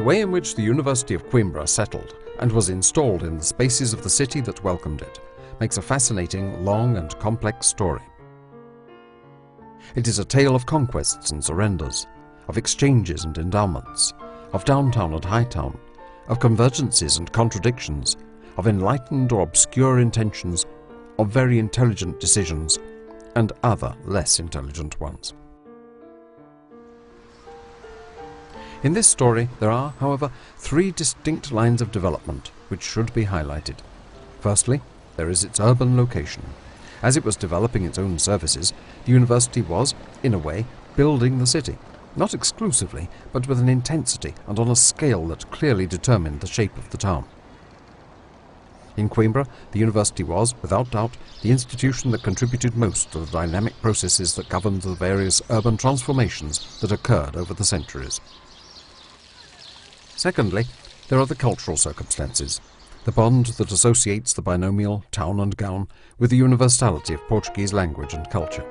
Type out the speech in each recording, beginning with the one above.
The way in which the University of Coimbra settled and was installed in the spaces of the city that welcomed it makes a fascinating, long and complex story. It is a tale of conquests and surrenders, of exchanges and endowments, of downtown and hightown, of convergences and contradictions, of enlightened or obscure intentions, of very intelligent decisions, and other less intelligent ones. In this story there are, however, three distinct lines of development which should be highlighted. Firstly, there is its urban location. As it was developing its own services, the university was, in a way, building the city, not exclusively, but with an intensity and on a scale that clearly determined the shape of the town. In Coimbra, the university was, without doubt, the institution that contributed most to the dynamic processes that governed the various urban transformations that occurred over the centuries. Secondly, there are the cultural circumstances, the bond that associates the binomial town and gown with the universality of Portuguese language and culture.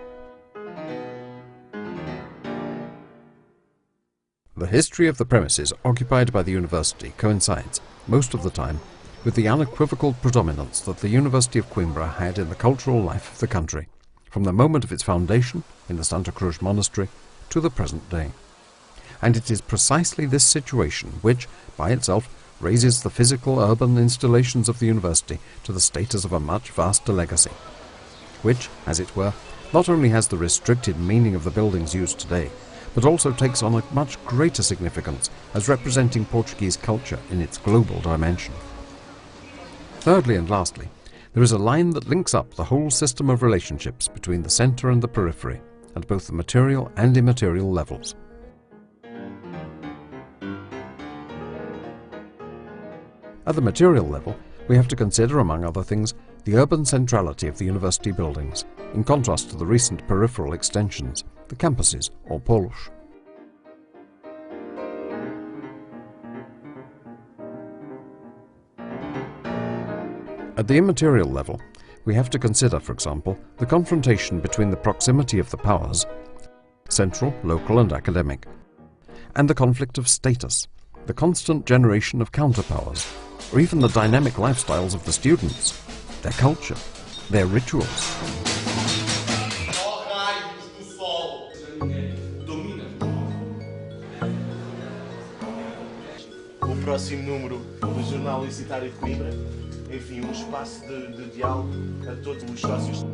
The history of the premises occupied by the university coincides, most of the time, with the unequivocal predominance that the University of Coimbra had in the cultural life of the country, from the moment of its foundation in the Santa Cruz Monastery to the present day. And it is precisely this situation which, by itself, raises the physical urban installations of the university to the status of a much vaster legacy, which, as it were, not only has the restricted meaning of the buildings used today, but also takes on a much greater significance as representing Portuguese culture in its global dimension. Thirdly and lastly, there is a line that links up the whole system of relationships between the centre and the periphery, at both the material and immaterial levels. At the material level, we have to consider, among other things, the urban centrality of the university buildings, in contrast to the recent peripheral extensions, the campuses or polos. At the immaterial level, we have to consider, for example, the confrontation between the proximity of the powers, central, local and academic, and the conflict of status, the constant generation of counterpowers, or even the dynamic lifestyles of the students, their culture, their rituals. O próximo número do Jornal Universitário de Coimbra, enfim, espaço de diálogo a todos os sócios.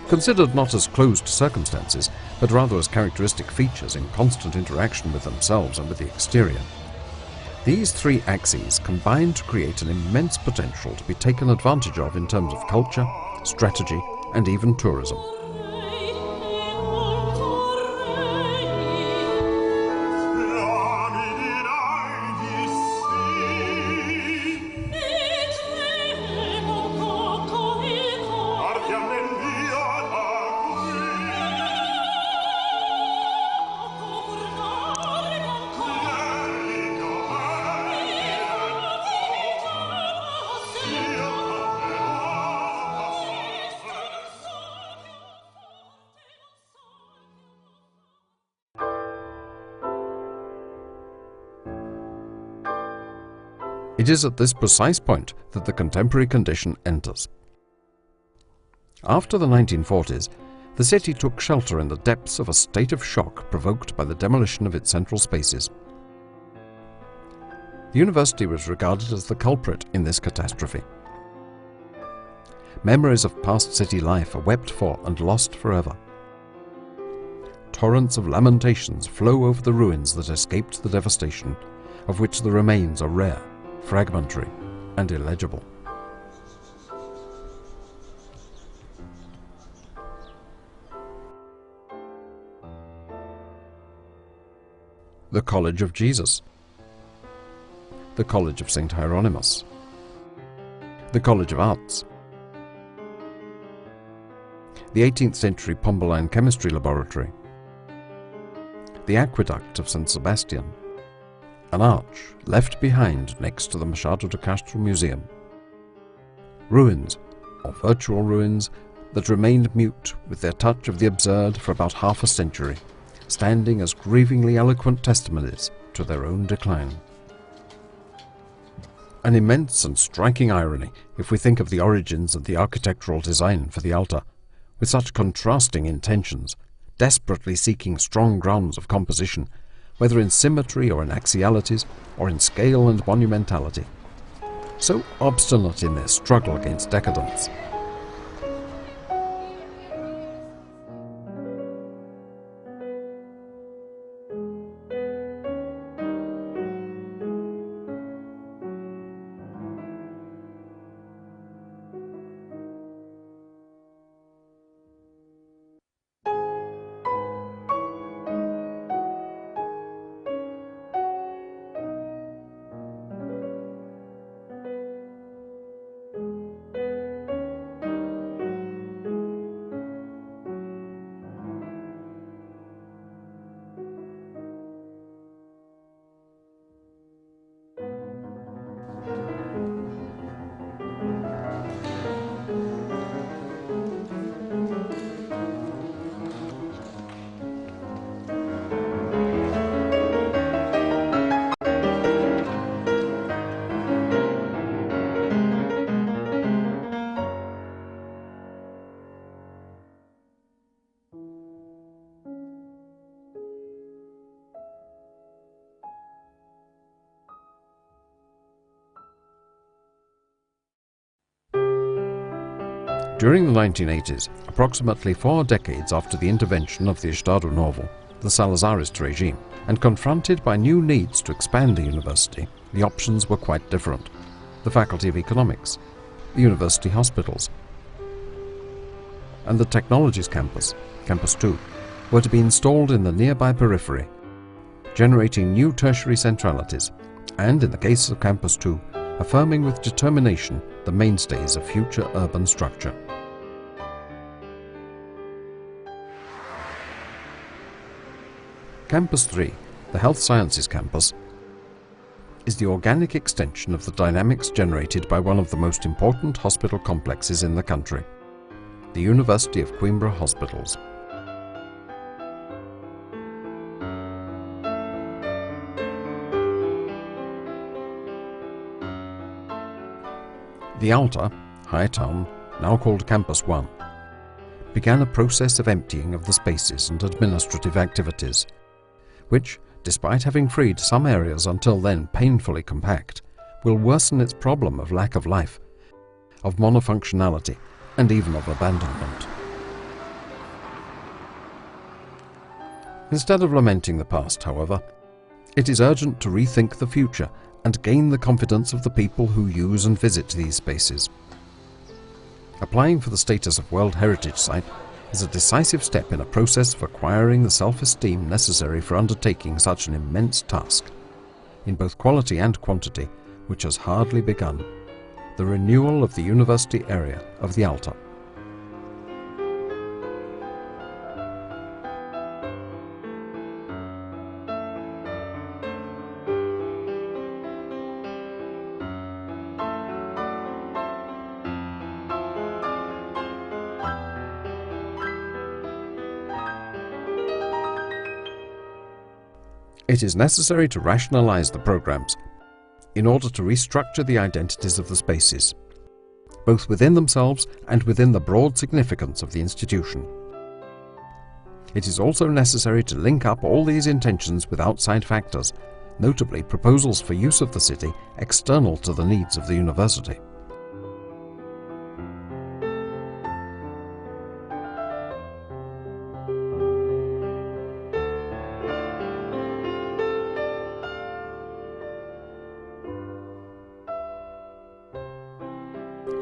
Considered not as closed circumstances, but rather as characteristic features in constant interaction with themselves and with the exterior. These three axes combine to create an immense potential to be taken advantage of in terms of culture, strategy, and even tourism. It is at this precise point that the contemporary condition enters. After the 1940s, the city took shelter in the depths of a state of shock provoked by the demolition of its central spaces. The university was regarded as the culprit in this catastrophe. Memories of past city life are wept for and lost forever. Torrents of lamentations flow over the ruins that escaped the devastation, of which the remains are rare, fragmentary, and illegible. The College of Jesus, the College of St. Hieronymus, the College of Arts, the 18th century Pombaline Chemistry Laboratory, the Aqueduct of St. Sebastian, an arch left behind next to the Machado de Castro Museum, ruins, or virtual ruins, that remained mute with their touch of the absurd for about half a century, standing as grievingly eloquent testimonies to their own decline. An immense and striking irony if we think of the origins of the architectural design for the altar, with such contrasting intentions, desperately seeking strong grounds of composition, whether in symmetry or in axialities, or in scale and monumentality. So obstinate in their struggle against decadence. During the 1980s, approximately 4 decades after the intervention of the Estado Novo, the Salazarist regime, and confronted by new needs to expand the university, the options were quite different. The Faculty of Economics, the university hospitals, and the Technologies Campus, Campus 2, were to be installed in the nearby periphery, generating new tertiary centralities, and in the case of Campus 2, affirming with determination the mainstays of future urban structure. Campus 3, the Health Sciences Campus, is the organic extension of the dynamics generated by one of the most important hospital complexes in the country, the University of Coimbra Hospitals. The Alta, High Town, now called Campus 1, began a process of emptying of the spaces and administrative activities, which, despite having freed some areas until then painfully compact, will worsen its problem of lack of life, of monofunctionality, and even of abandonment. Instead of lamenting the past, however, it is urgent to rethink the future and gain the confidence of the people who use and visit these spaces. Applying for the status of World Heritage Site is a decisive step in a process of acquiring the self-esteem necessary for undertaking such an immense task, in both quality and quantity, which has hardly begun: the renewal of the university area of the Alta. It is necessary to rationalize the programs in order to restructure the identities of the spaces, both within themselves and within the broad significance of the institution. It is also necessary to link up all these intentions with outside factors, notably proposals for use of the city external to the needs of the university.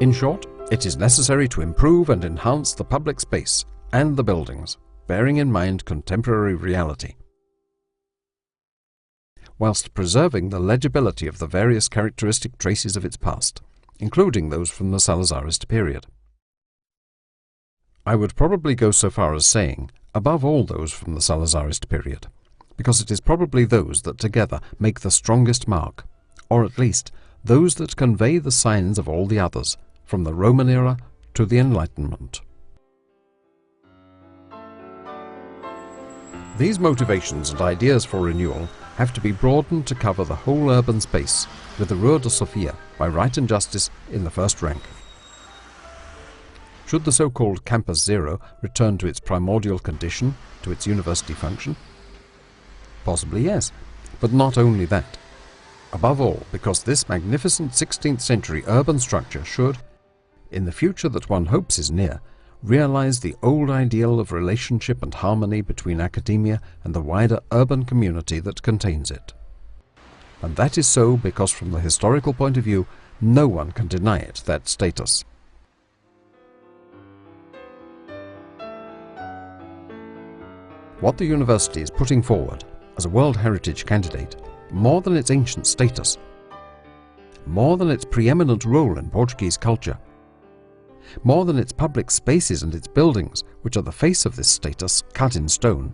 In short, it is necessary to improve and enhance the public space and the buildings, bearing in mind contemporary reality, whilst preserving the legibility of the various characteristic traces of its past, including those from the Salazarist period. I would probably go so far as saying, above all those from the Salazarist period, because it is probably those that together make the strongest mark, or at least those that convey the signs of all the others, from the Roman era to the Enlightenment. These motivations and ideas for renewal have to be broadened to cover the whole urban space, with the Rua de Sofia, by right and justice, in the first rank. Should the so-called Campus Zero return to its primordial condition, to its university function? Possibly yes, but not only that. Above all, because this magnificent 16th century urban structure should, in the future that one hopes is near, realize the old ideal of relationship and harmony between academia and the wider urban community that contains it. And that is so because from the historical point of view, no one can deny it that status. What the university is putting forward as a World Heritage candidate, more than its ancient status, more than its preeminent role in Portuguese culture, more than its public spaces and its buildings, which are the face of this status cut in stone,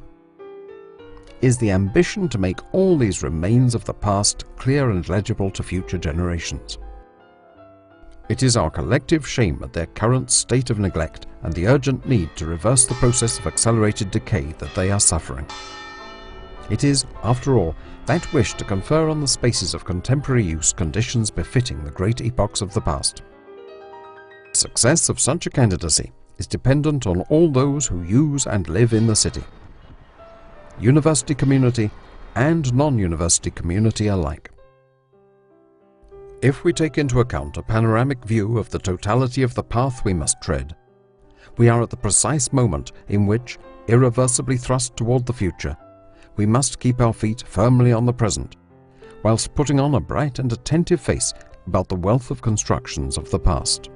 is the ambition to make all these remains of the past clear and legible to future generations. It is our collective shame at their current state of neglect and the urgent need to reverse the process of accelerated decay that they are suffering. It is, after all, that wish to confer on the spaces of contemporary use conditions befitting the great epochs of the past. The success of such a candidacy is dependent on all those who use and live in the city, university community and non-university community alike. If we take into account a panoramic view of the totality of the path we must tread, we are at the precise moment in which, irreversibly thrust toward the future, we must keep our feet firmly on the present, whilst putting on a bright and attentive face about the wealth of constructions of the past.